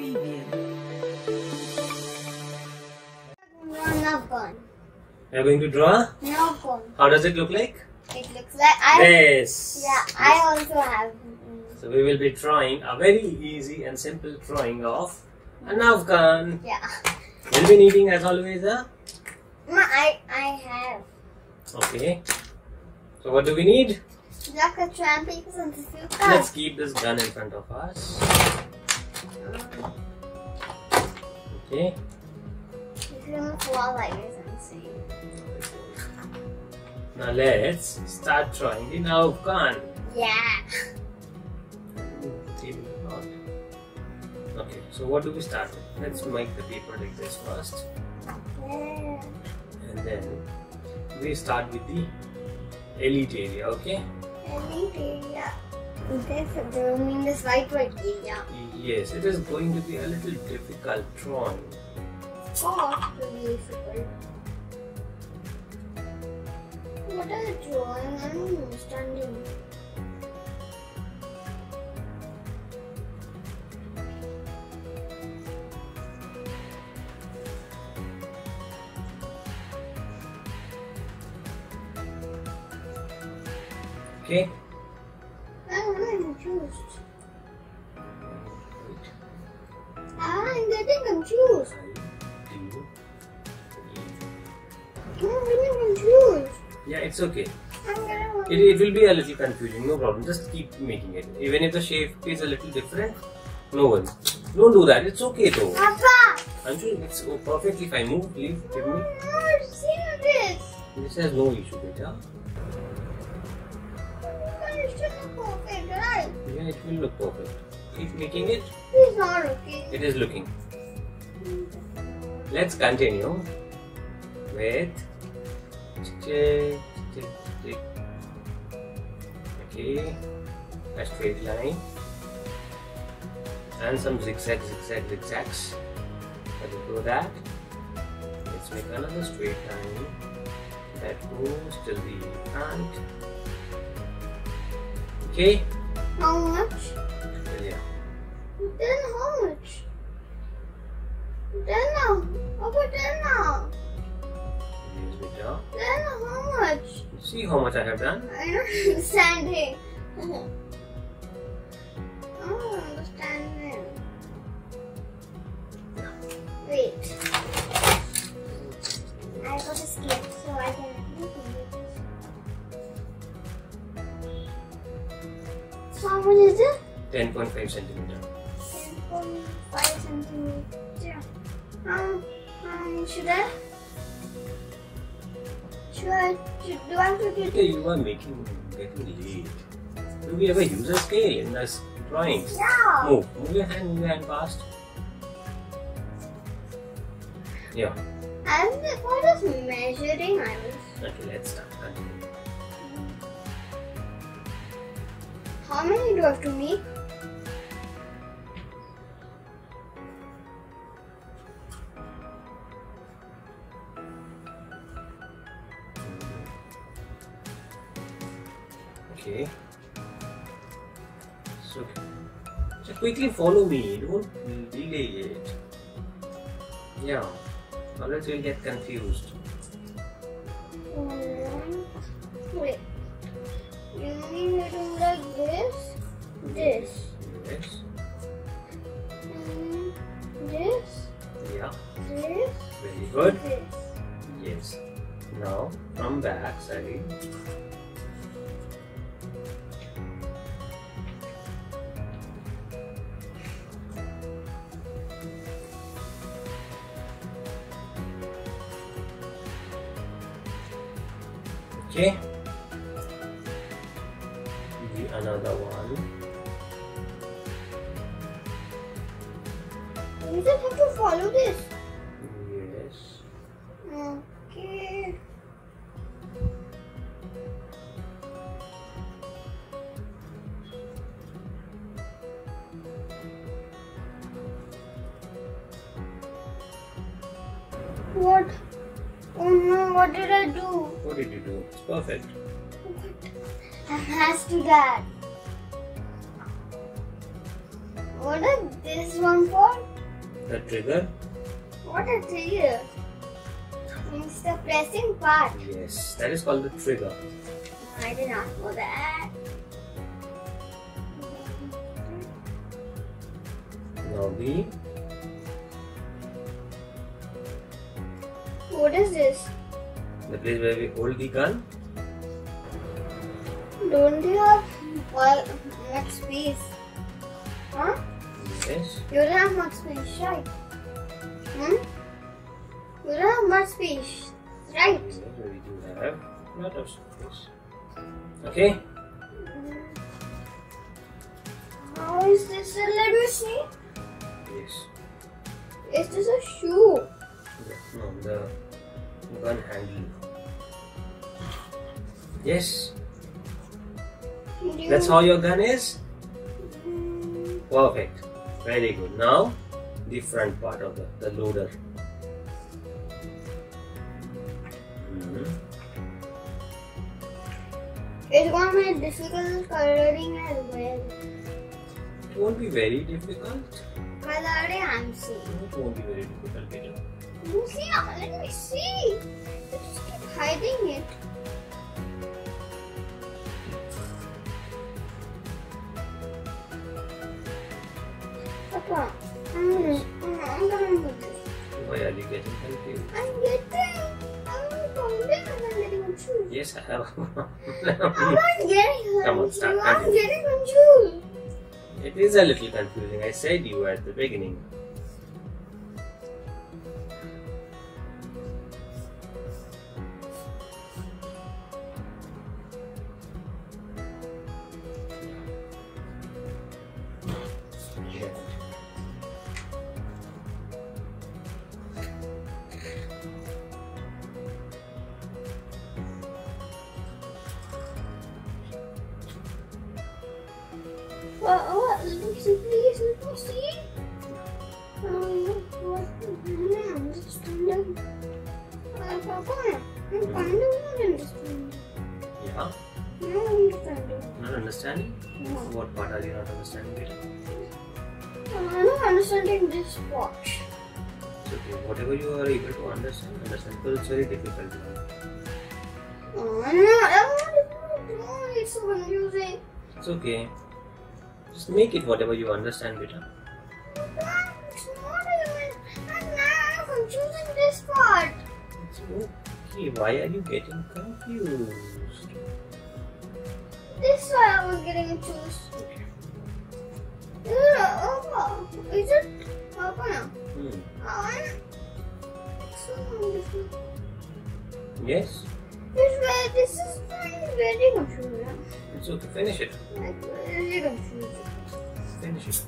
Preview. Nerf Gun. You are going to draw? Nerf Gun. How does it look like? It looks like This. Yeah, I also have. So we will be drawing a very easy and simple drawing of a Nerf gun. Yeah. We'll be needing as always a. I have. Okay. So what do we need? Like a tramp papers and scissors. Let's keep this gun in front of us. Okay. If you want to fall like this and see. Now let's start drawing the Nerf gun. Yeah. Okay, so what do we start with? Let's make the paper like this first. Yeah. And then we start with the Elite area, okay? Elite area. You mean this white area? Yes, it is going to be a little difficult drawing. Oh, really difficult. What are you drawing? I don't understand. Okay? I'm confused. I'm getting confused. I'm getting confused. Yeah, it's okay. I'm getting It will be a little confusing, no problem. Just keep making it. Even if the shape is a little different, no worries. Don't do that. It's okay though. Papa! Anju, it's perfectly fine. Move, leave, give me. No, see this. This has no issue, beta. It's still not perfect, right? Yeah, it will look perfect. Keep making it. It's not okay. It is looking. Let's continue with okay, a straight line and some zigzags. Let do that. Let's make another straight line that goes till the front. Okay. How much? Yeah. Then how much? Then now. Okay, then now. Yes, beta. Then how much? See how much I have done. I don't understand it. I don't understand it. Wait. I got a skip so I can do this. So how much is it? 10.5 centimeter. 10.5 centimeter. Should I? Do I have to do Okay, you are getting late. Do we ever use a scale in this drawings? Yeah. Move your hand fast. Yeah. And what is measuring? I was. Okay, let's start. Continue. How many do I have to make? Okay. So, just quickly follow me. Don't delay it. Yeah. Otherwise you'll get confused. Wait. You mean it is like this? This. Yes. This. Yeah. This. Very good. This. Yes. Now from back side. Okay. Another one. You just have to follow this. Yes. Okay. What? Oh no, what did I do? What did you do? It's perfect. I has to that. What is this one for? The trigger. What a trigger? It's the pressing part. Yes, that is called the trigger. I did not know that. Now the. What is this? The place where we hold the gun. Don't you have much space? Huh? Yes. You don't have much space, right? You don't have much space, right? Yes, we do have a lot of space. Okay. How is this? Let me see. Yes. Is this a shoe? No, the gun handle. Yes. That's how your gun is? Perfect. Very good. Now, the front part of the loader. It's going to be difficult coloring as well. It won't be very difficult. Coloring, I'm seeing. It won't be very difficult, Peter. You see, let me see. Just keep hiding it. Papa, I'm going to this. Why are you getting confused? I'm getting confused. Yes, I have. I'm not getting Come on, start. I'm getting confused. It is a little confusing. I said you at the beginning. What? Let me see, please. Let me see. What? I'm understanding. Papa, I'm kind of not understanding. Yeah? No understanding. Not understanding? No. What part are you not understanding, Peter? I'm not understanding this part. It's okay. Whatever you are able to understand, because it's very difficult. I'm not. It's so confusing. It's okay. Just make it whatever you understand, Peter. It's not even. I'm not confusing this part. It's okay. Why are you getting confused? This is why I was getting confused. Is it Papa? Yes? This is very confusing. It's okay. Finish it. Like, very confusing. Finish it.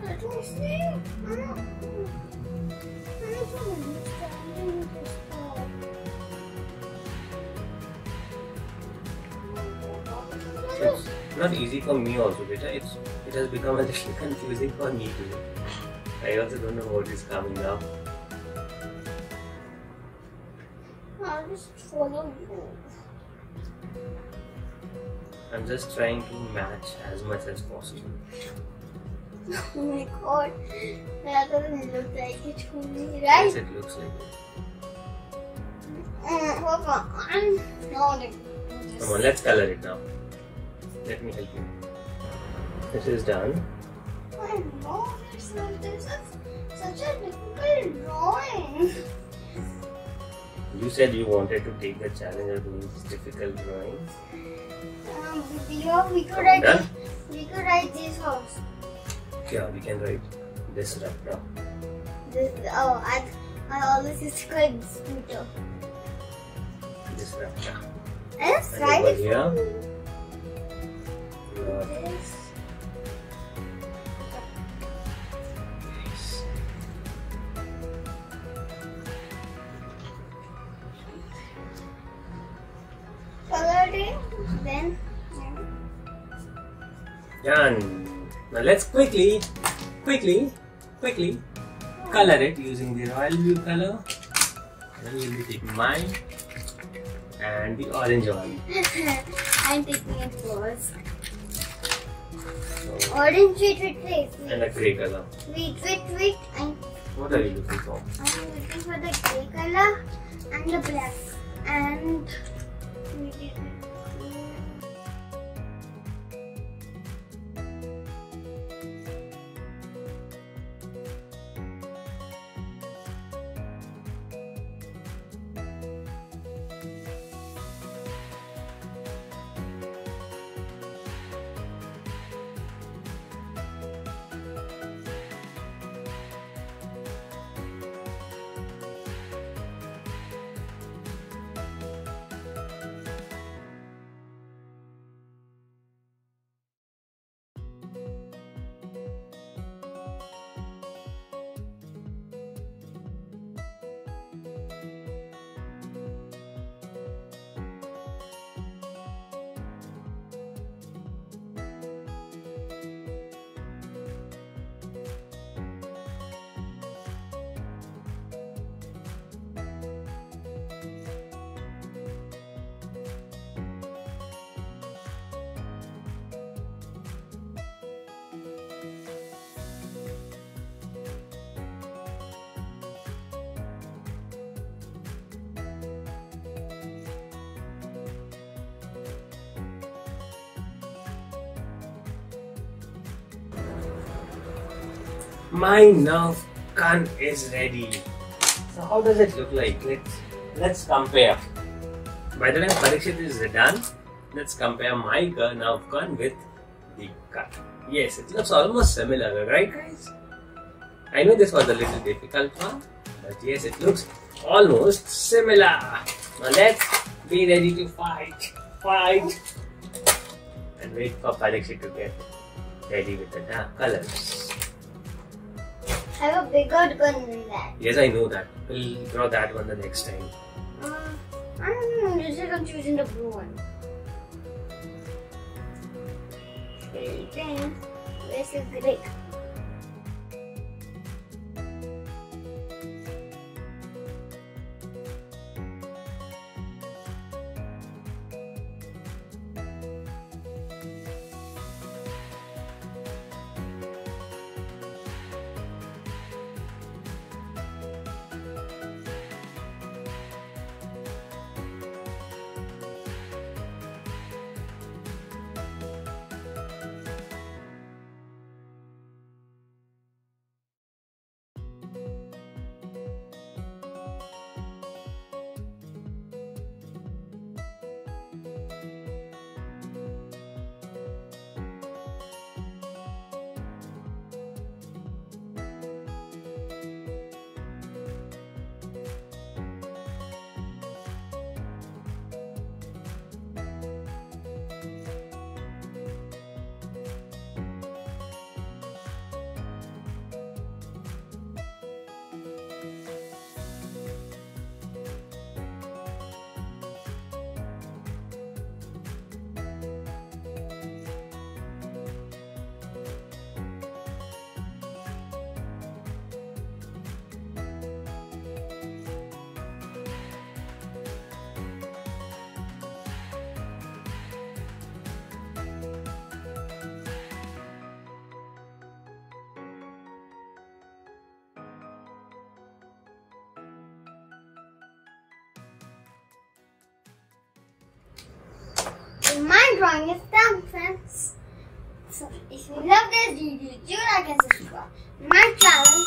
Let me see. I'm not understanding this part. It's not easy for me also, Beta. It has become a little confusing for me too. I also don't know what is coming up. I'll just follow you. I'm just trying to match as much as possible. Oh my god, that doesn't look like it to me, right? Yes, it looks like it. Papa, I'm nodding. Come on, let's color it now. Let me help you. This is done. I know this is such a difficult drawing. You said you wanted to take the challenge of doing this difficult drawing. We could write this house. Yeah, we can write this right now. I always used to call it scooter. This right now. Let's And write over it here. for me. Your This. face. Colored it, then. Done. Now let's quickly color it using the royal blue color. Then we will take mine and the orange one. I'm taking it first. Orange, wait. And a grey color. Wait. What are you looking for? I'm looking for the grey color and the black. And my Nerf gun is ready. So how does it look like? Let's compare. By the time Parikshit is done, let's compare my Nerf gun with the gun. Yes, it looks almost similar, right guys? I know this was a little difficult one, but yes, it looks almost similar. Now let's be ready to fight. And wait for Parikshit to get ready with the dark colors. I have a bigger gun than that. Yes, I know that. We'll draw that one the next time. I don't know, I'm choosing the blue one. Then, where's the grey? My drawing is done, friends. So if you love this video, do like and subscribe. My channel